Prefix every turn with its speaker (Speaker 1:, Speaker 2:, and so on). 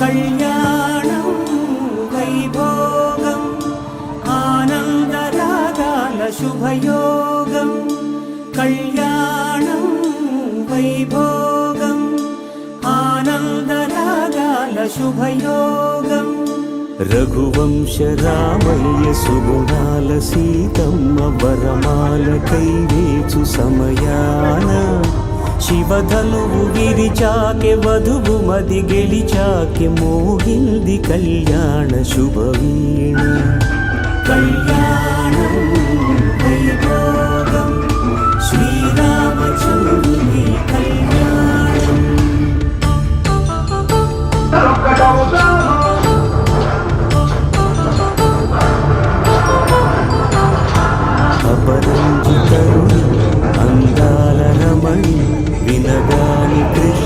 Speaker 1: కళ్యాణం వైభోగం ఆనందరాగాల శుభయోగం కళ్యాణం వైభోగం ఆనందరాగాల శుభయోగం రఘువంశ రామయ్య సుగుణాల సీతమ్మ వరమాల కైవేచు సమయాన శివధనువు విరిచాకె వధువు మది గెలిచాకె మోగింది కళ్యాణ శుభవీణ కళ్యాణం వైభోగం శ్రీరామచంద్రుని కళ్యాణం అపరంజితరుని అందాల రమణి వినగాని కృష్ణ